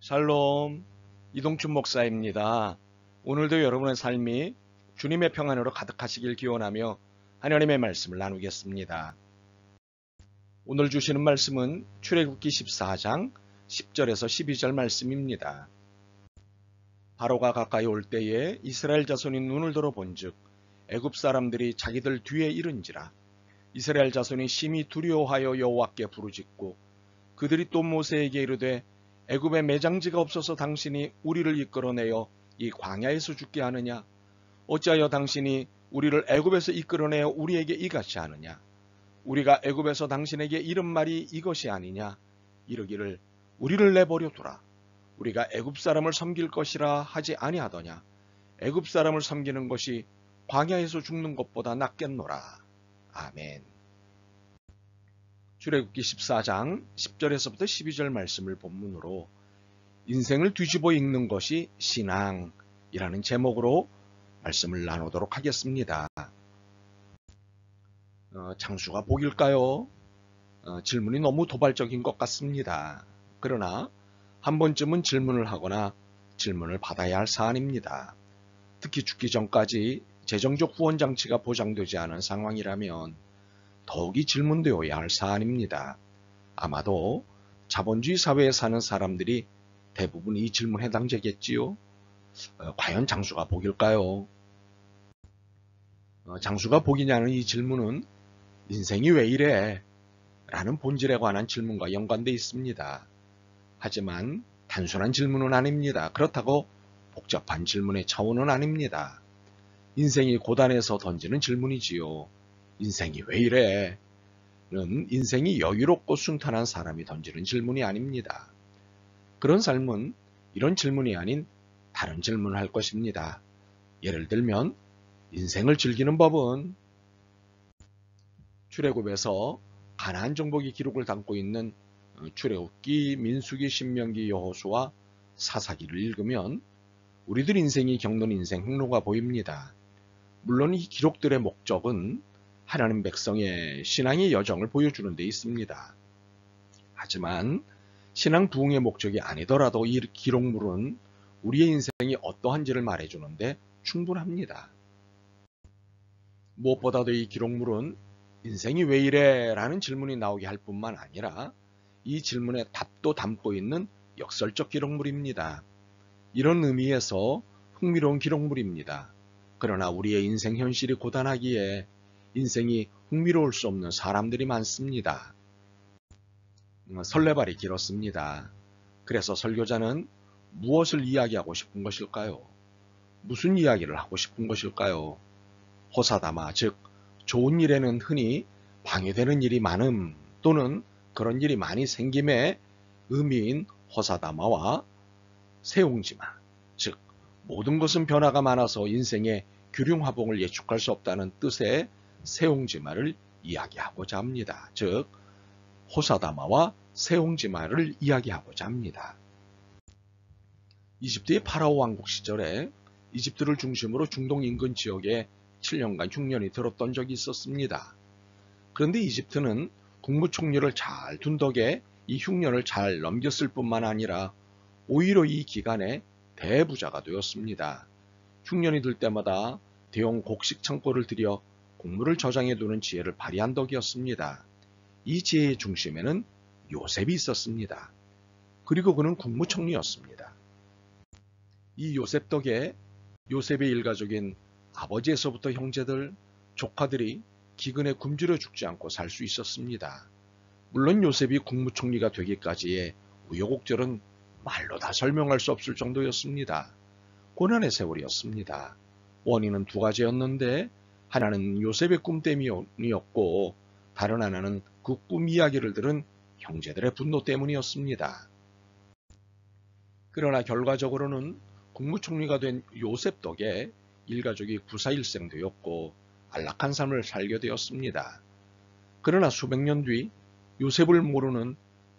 샬롬, 이동춘 목사입니다. 오늘도 여러분의 삶이 주님의 평안으로 가득하시길 기원하며 하나님의 말씀을 나누겠습니다. 오늘 주시는 말씀은 출애굽기 14장 10절에서 12절 말씀입니다. 바로가 가까이 올 때에 이스라엘 자손이 눈을 들어 본즉 애굽 사람들이 자기들 뒤에 이른지라. 이스라엘 자손이 심히 두려워하여 여호와께 부르짖고 그들이 또 모세에게 이르되 애굽에 매장지가 없어서 당신이 우리를 이끌어내어 이 광야에서 죽게 하느냐? 어찌하여 당신이 우리를 애굽에서 이끌어내어 우리에게 이같이 하느냐? 우리가 애굽에서 당신에게 이른 말이 이것이 아니냐? 이르기를 우리를 내버려 두라. 우리가 애굽 사람을 섬길 것이라 하지 아니하더냐? 애굽 사람을 섬기는 것이 광야에서 죽는 것보다 낫겠노라. 아멘. 출애굽기 14장 10절에서부터 12절 말씀을 본문으로 인생을 뒤집어 읽는 것이 신앙이라는 제목으로 말씀을 나누도록 하겠습니다. 장수가 복일까요? 질문이 너무 도발적인 것 같습니다. 그러나 한 번쯤은 질문을 하거나 질문을 받아야 할 사안입니다. 특히 죽기 전까지 재정적 후원 장치가 보장되지 않은 상황이라면 더욱이 질문되어야 할 사안입니다. 아마도 자본주의 사회에 사는 사람들이 대부분 이 질문에 해당되겠지요. 과연 장수가 복일까요? 장수가 복이냐는 이 질문은 인생이 왜 이래? 라는 본질에 관한 질문과 연관되어 있습니다. 하지만 단순한 질문은 아닙니다. 그렇다고 복잡한 질문의 차원은 아닙니다. 인생이 고단해서 던지는 질문이지요. 인생이 왜 이래? 는 인생이 여유롭고 순탄한 사람이 던지는 질문이 아닙니다. 그런 삶은 이런 질문이 아닌 다른 질문을 할 것입니다. 예를 들면 인생을 즐기는 법은? 출애굽에서 가나안 정복의 기록을 담고 있는 출애굽기, 민수기, 신명기, 여호수아, 사사기를 읽으면 우리들 인생이 겪는 인생 행로가 보입니다. 물론 이 기록들의 목적은 하나님 백성의 신앙의 여정을 보여주는 데 있습니다. 하지만 신앙 부흥의 목적이 아니더라도 이 기록물은 우리의 인생이 어떠한지를 말해주는데 충분합니다. 무엇보다도 이 기록물은 인생이 왜 이래? 라는 질문이 나오게 할 뿐만 아니라 이 질문에 답도 담고 있는 역설적 기록물입니다. 이런 의미에서 흥미로운 기록물입니다. 그러나 우리의 인생 현실이 고단하기에 인생이 흥미로울 수 없는 사람들이 많습니다. 설레발이 길었습니다. 그래서 설교자는 무엇을 이야기하고 싶은 것일까요? 무슨 이야기를 하고 싶은 것일까요? 호사다마, 즉 좋은 일에는 흔히 방해되는 일이 많음 또는 그런 일이 많이 생김의 의미인 호사다마와 세옹지마, 즉 모든 것은 변화가 많아서 인생의 규룡화봉을 예측할 수 없다는 뜻의 세옹지마를 이야기하고자 합니다. 즉 호사다마와 세옹지마를 이야기하고자 합니다. 이집트의 파라오 왕국 시절에 이집트를 중심으로 중동 인근 지역에 7년간 흉년이 들었던 적이 있었습니다. 그런데 이집트는 국무총리를 잘 둔 덕에 이 흉년을 잘 넘겼을 뿐만 아니라 오히려 이 기간에 대부자가 되었습니다. 흉년이 들 때마다 대형 곡식 창고를 들여 곡물을 저장해 두는 지혜를 발휘한 덕이었습니다. 이 지혜의 중심에는 요셉이 있었습니다. 그리고 그는 국무총리였습니다. 이 요셉 덕에 요셉의 일가족인 아버지에서부터 형제들, 조카들이 기근에 굶주려 죽지 않고 살 수 있었습니다. 물론 요셉이 국무총리가 되기까지의 우여곡절은 말로 다 설명할 수 없을 정도였습니다. 고난의 세월이었습니다. 원인은 두 가지였는데 하나는 요셉의 꿈 때문이었고 다른 하나는 그 꿈 이야기를 들은 형제들의 분노 때문이었습니다. 그러나 결과적으로는 국무총리가 된 요셉 덕에 일가족이 구사일생되었고 안락한 삶을 살게 되었습니다. 그러나 수백 년 뒤 요셉을 모르는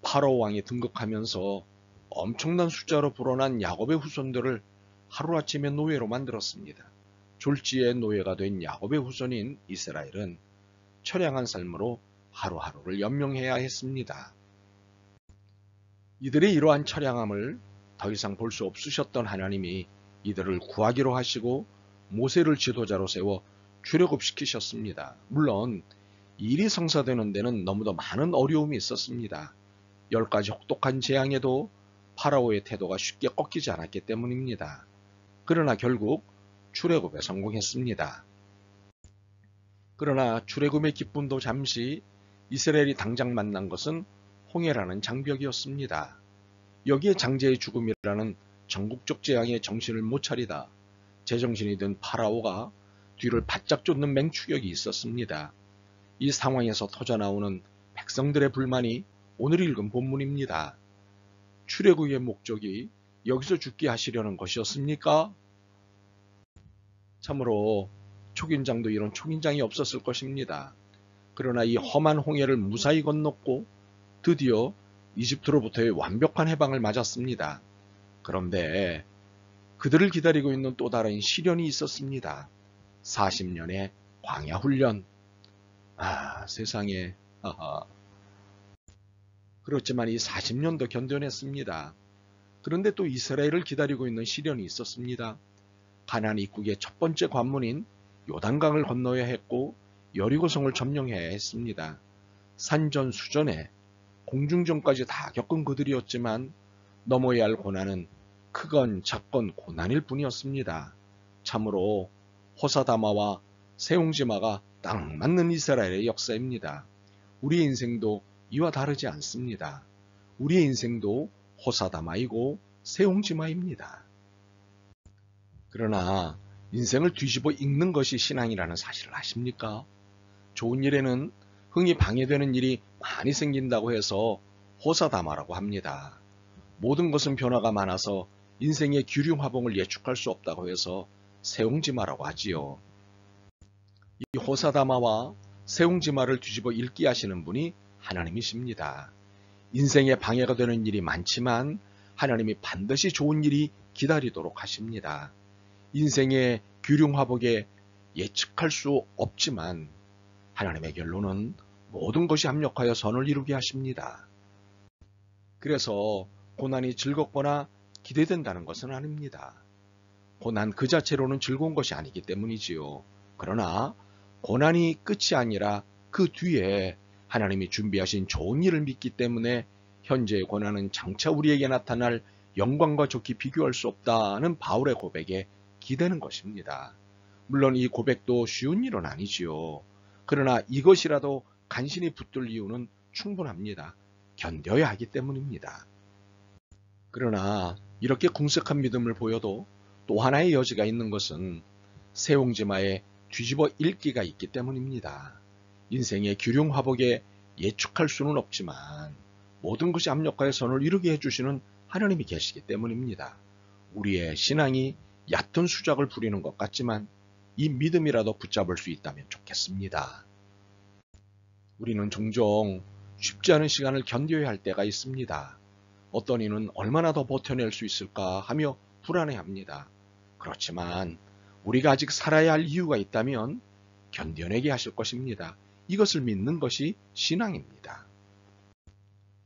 파라오 왕이 등극하면서 엄청난 숫자로 불어난 야곱의 후손들을 하루아침에 노예로 만들었습니다. 졸지의 노예가 된 야곱의 후손인 이스라엘은 처량한 삶으로 하루하루를 연명해야 했습니다. 이들의 이러한 처량함을 더 이상 볼 수 없으셨던 하나님이 이들을 구하기로 하시고 모세를 지도자로 세워 출애굽시키셨습니다. 물론 일이 성사되는 데는 너무도 많은 어려움이 있었습니다. 10가지 혹독한 재앙에도 파라오의 태도가 쉽게 꺾이지 않았기 때문입니다. 그러나 결국 출애굽에 성공했습니다. 그러나 출애굽의 기쁨도 잠시 이스라엘이 당장 만난 것은 홍해라는 장벽이었습니다. 여기에 장제의 죽음이라는 전국적 재앙에 정신을 못 차리다 제정신이 든 파라오가 뒤를 바짝 쫓는 맹추격이 있었습니다. 이 상황에서 터져나오는 백성들의 불만이 오늘 읽은 본문입니다. 출애굽의 목적이 여기서 죽게 하시려는 것이었습니까? 참으로 초긴장도 이런 초긴장이 없었을 것입니다. 그러나 이 험한 홍해를 무사히 건넜고 드디어 이집트로부터의 완벽한 해방을 맞았습니다. 그런데 그들을 기다리고 있는 또 다른 시련이 있었습니다. 40년의 광야 훈련. 세상에. 그렇지만 이 40년도 견뎌냈습니다. 그런데 또 이스라엘을 기다리고 있는 시련이 있었습니다. 가나안 입국의 첫 번째 관문인 요단강을 건너야 했고 여리고성을 점령해야 했습니다. 산전수전에 공중전까지 다 겪은 그들이었지만 넘어야 할 고난은 크건 작건 고난일 뿐이었습니다. 참으로 호사다마와 세옹지마가 딱 맞는 이스라엘의 역사입니다. 우리의 인생도 이와 다르지 않습니다. 우리의 인생도 호사다마이고 세옹지마입니다. 그러나 인생을 뒤집어 읽는 것이 신앙이라는 사실을 아십니까? 좋은 일에는 흥이 방해되는 일이 많이 생긴다고 해서 호사다마라고 합니다. 모든 것은 변화가 많아서 인생의 규륜화봉을 예측할 수 없다고 해서 세옹지마라고 하지요. 이 호사다마와 세옹지마를 뒤집어 읽기 하시는 분이 하나님이십니다. 인생에 방해가 되는 일이 많지만 하나님이 반드시 좋은 일이 기다리도록 하십니다. 인생의 규륜화복에 예측할 수 없지만 하나님의 결론은 모든 것이 합력하여 선을 이루게 하십니다. 그래서 고난이 즐겁거나 기대된다는 것은 아닙니다. 고난 그 자체로는 즐거운 것이 아니기 때문이지요. 그러나 고난이 끝이 아니라 그 뒤에 하나님이 준비하신 좋은 일을 믿기 때문에 현재의 고난은 장차 우리에게 나타날 영광과 좋게 비교할 수 없다는 바울의 고백에 기대는 것입니다. 물론 이 고백도 쉬운 일은 아니지요. 그러나 이것이라도 간신히 붙들 이유는 충분합니다. 견뎌야 하기 때문입니다. 그러나 이렇게 궁색한 믿음을 보여도 또 하나의 여지가 있는 것은 세옹지마에 뒤집어 읽기가 있기 때문입니다. 인생의 규륜화복에 예측할 수는 없지만 모든 것이 합력하여 선을 이루게 해주시는 하나님이 계시기 때문입니다. 우리의 신앙이 얕은 수작을 부리는 것 같지만 이 믿음이라도 붙잡을 수 있다면 좋겠습니다. 우리는 종종 쉽지 않은 시간을 견뎌야 할 때가 있습니다. 어떤 이는 얼마나 더 버텨낼 수 있을까 하며 불안해합니다. 그렇지만 우리가 아직 살아야 할 이유가 있다면 견뎌내게 하실 것입니다. 이것을 믿는 것이 신앙입니다.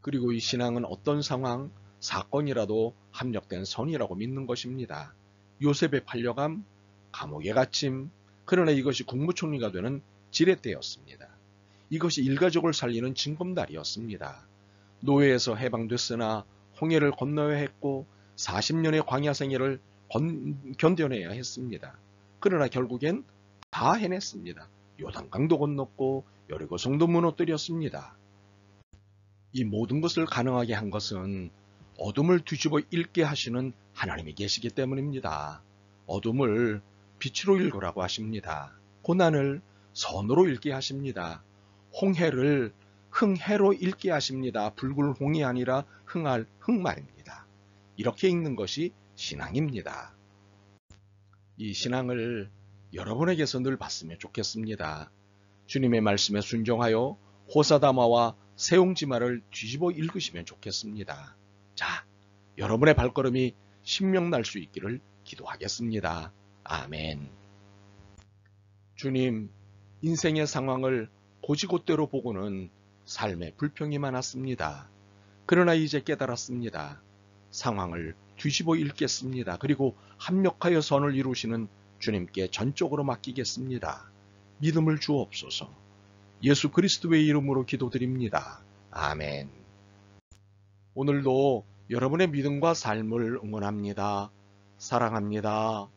그리고 이 신앙은 어떤 상황, 사건이라도 합력된 선이라고 믿는 것입니다. 요셉의 팔려감, 감옥에 갇힘, 그러나 이것이 국무총리가 되는 지렛대였습니다. 이것이 일가족을 살리는 징검다리였습니다. 노예에서 해방됐으나 홍해를 건너야 했고 40년의 광야 생애를 견뎌내야 했습니다. 그러나 결국엔 다 해냈습니다. 요단강도 건넜고 여리고성도 무너뜨렸습니다. 이 모든 것을 가능하게 한 것은 어둠을 뒤집어 읽게 하시는 하나님이 계시기 때문입니다. 어둠을 빛으로 읽으라고 하십니다. 고난을 선으로 읽게 하십니다. 홍해를 흥해로 읽게 하십니다. 붉은 홍이 아니라 흥할 흑말입니다. 이렇게 읽는 것이 신앙입니다. 이 신앙을 여러분에게서 늘 봤으면 좋겠습니다. 주님의 말씀에 순종하여 호사다마와 세옹지마를 뒤집어 읽으시면 좋겠습니다. 자, 여러분의 발걸음이 신명날 수 있기를 기도하겠습니다. 아멘. 주님, 인생의 상황을 고지곳대로 보고는 삶에 불평이 많았습니다. 그러나 이제 깨달았습니다. 상황을 뒤집어 읽겠습니다. 그리고 합력하여 선을 이루시는 주님께 전적으로 맡기겠습니다. 믿음을 주옵소서. 예수 그리스도의 이름으로 기도드립니다. 아멘. 오늘도 여러분의 믿음과 삶을 응원합니다. 사랑합니다.